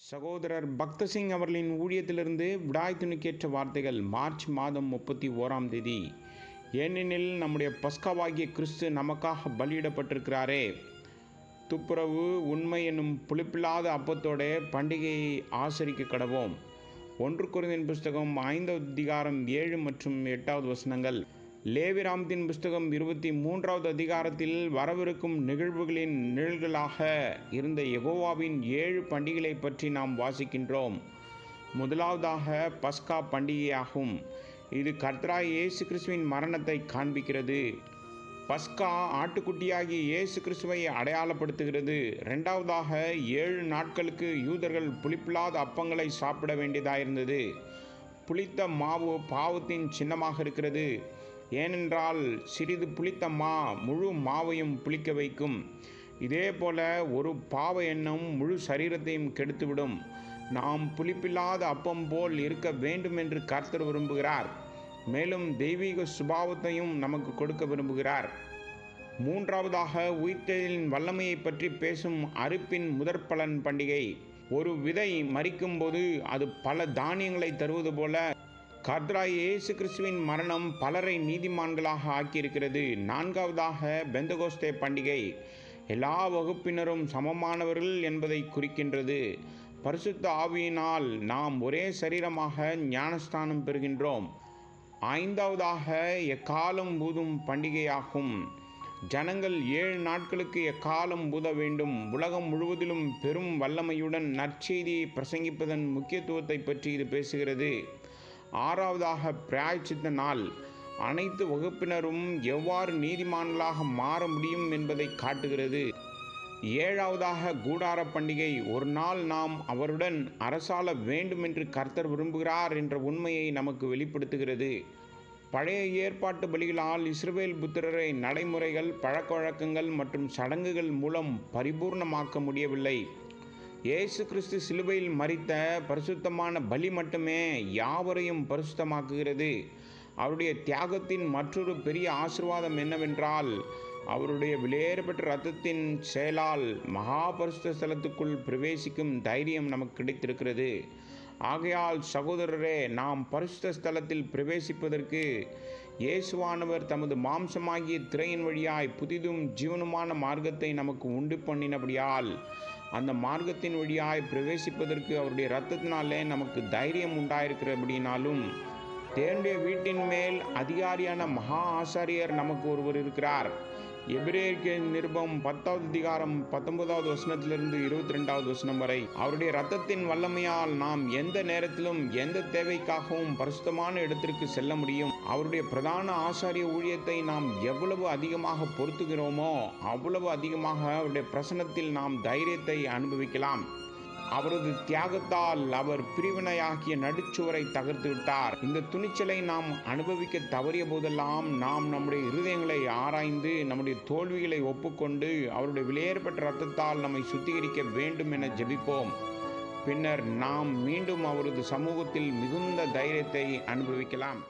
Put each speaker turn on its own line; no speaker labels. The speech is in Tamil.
சகோதரர் பக்தசிங் அவர்களின் ஊழியத்திலிருந்து விடாய் துணிக்கேற்ற வார்த்தைகள் மார்ச் மாதம் 31ஆம் தேதி. ஏனெனில் நம்முடைய பஸ்காவாகிய கிறிஸ்து நமக்காக பலியிடப்பட்டிருக்கிறாரே. துப்புரவு உண்மை என்னும் புளிப்பில்லாத அப்பத்தோட பண்டிகையை ஆசரிக்க கடவோம். 1 கொரிந்தியர் புஸ்தகம் 5 அதிகாரம் 7 மற்றும் 8 வசனங்கள். லேவியராகமத்தின் புஸ்தகம் 23வது அதிகாரத்தில் வரவிருக்கும் நிகழ்வுகளின் நிழல்களாக இருந்த யெகோவாவின் 7 பண்டிகைகளை பற்றி நாம் வாசிக்கின்றோம். முதலாவதாக பஸ்கா பண்டிகையாகும். இது கர்த்தராகிய இயேசு கிறிஸ்துவின் மரணத்தை காண்பிக்கிறது. பஸ்கா ஆட்டுக்குட்டியாகிய இயேசு கிறிஸ்துவை அடையாளப்படுத்துகிறது. இரண்டாவதாக 7 நாட்களுக்கு யூதர்கள் புளிப்பில்லாத அப்பங்களை சாப்பிட வேண்டியதாயிருந்தது. புளித்த மாவு பாவத்தின் சின்னமாக இருக்கிறது. ஏனென்றால் சிறிது புளித்த முழு மாவையும் புளிக்க வைக்கும். இதே போல ஒரு பாவ எண்ணம் முழு சரீரத்தையும் கெடுத்துவிடும். நாம் புளிப்பில்லாத அப்பம் போல் இருக்க வேண்டும் என்று கர்த்தர் விரும்புகிறார். மேலும் தெய்வீக சுபாவத்தையும் நமக்கு கொடுக்க விரும்புகிறார். மூன்றாவதாக உயிர்த்தெழுதலின் வல்லமையை பற்றி பேசும் அறுப்பின் முதற்பலன் பண்டிகை. ஒரு விதை மரிக்கும் போது அது பல தானியங்களை தருவது போல கர்த்தராகிய இயேசு கிறிஸ்துவின் மரணம் பலரை நீதிமான்களாக ஆக்கியிருக்கிறது. நான்காவதாக பெந்தகோஸ்தே பண்டிகை. எல்லா வகுப்பினரும் சமமானவர்கள் என்பதை குறிக்கின்றது. பரிசுத்த ஆவியினால் நாம் ஒரே சரீரமாக ஞானஸ்தானம் பெறுகின்றோம். ஐந்தாவதாக எக்காலம் ஊதும் பண்டிகையாகும். ஜனங்கள் 7 நாட்களுக்கு எக்காலம் ஊத வேண்டும். உலகம் முழுவதிலும் பெரும் வல்லமையுடன் நற்செய்தியை பிரசங்கிப்பதன் முக்கியத்துவத்தை பற்றி இது பேசுகிறது. ஆறாவதாக பிராயச்சித்த நாள். அனைத்து வகுப்பினரும் எவ்வாறு நீதிமான்களாக மாற முடியும் என்பதை காட்டுகிறது. ஏழாவதாக கூடார பண்டிகை. ஒரு நாள் நாம் அவருடன் அரசாள வேண்டும் என்று கர்த்தர் விரும்புகிறார் என்ற உண்மையை நமக்கு வெளிப்படுத்துகிறது. பழைய ஏற்பாட்டு பலிகளால் இஸ்ரவேல் புத்திரரை நடைமுறைகள், பழக்க வழக்கங்கள் மற்றும் சடங்குகள் மூலம் பரிபூர்ணமாக்க முடியவில்லை. இயேசு கிறிஸ்து சிலுவையில் மரித்த பரிசுத்தமான பலி மட்டுமே யாவரையும் பரிசுத்தமாக்குகிறது. அவருடைய தியாகத்தின் மற்றொரு பெரிய ஆசீர்வாதம் என்னவென்றால், அவருடைய விலையேறப்பட்ட இரத்தத்தின் செயலால் மகா பரிசுத்த ஸ்தலத்துக்குள் பிரவேசிக்கும் தைரியம் நமக்கு கிடைத்திருக்கிறது. ஆகையால் சகோதரரே, நாம் பரிசுத்த ஸ்தலத்தில் பிரவேசிப்பதற்கு இயேசுவானவர் தமது மாம்சமாகிய திரையின் வழியாய் புதிதும் ஜீவனுமான மார்க்கத்தை நமக்கு உண்டு பண்ணினபடியால் அந்த மார்க்கத்தின் வழியாய் பிரவேசிப்பதற்கு அவருடைய இரத்தத்தினாலே நமக்கு தைரியம் உண்டாயிருக்கிறபடினாலும் தேவனுடைய வீட்டின் மேல் அதிகாரியான மகா ஆசாரியர் நமக்கு ஒருவர் இருக்கிறார். எபிரேயருக்கு நிருபம் 10வது அதிகாரம் 19வது வசனத்திலிருந்து 22வது வசனம் வரை. அவருடைய இரத்தத்தின் வல்லமையால் நாம் எந்த நேரத்திலும் எந்த தேவைக்காகவும் பரிசுத்தமான இடத்திற்கு செல்ல முடியும். அவருடைய பிரதான ஆசாரிய ஊழியத்தை நாம் எவ்வளவு அதிகமாக பொருத்துகிறோமோ அவ்வளவு அதிகமாக அவருடைய பிரசன்னத்தில் நாம் தைரியத்தை அனுபவிக்கலாம். அவரது தியாகத்தால் அவர் பிரிவினையாகிய நடுச்சுவரை தகர்த்து விட்டார். இந்த துணிச்சலை நாம் அனுபவிக்க தவறிய போதெல்லாம் நாம் நம்முடைய இருதயங்களை ஆராய்ந்து நம்முடைய தோல்விகளை ஒப்புக்கொண்டு அவருடைய விலையேறப்பட்ட இரத்தத்தால் நம்மை சுத்திகரிக்க வேண்டும் என ஜெபிப்போம். பின்னர் நாம் மீண்டும் அவரது சமூகத்தில் மிகுந்த தைரியத்தை அனுபவிக்கலாம்.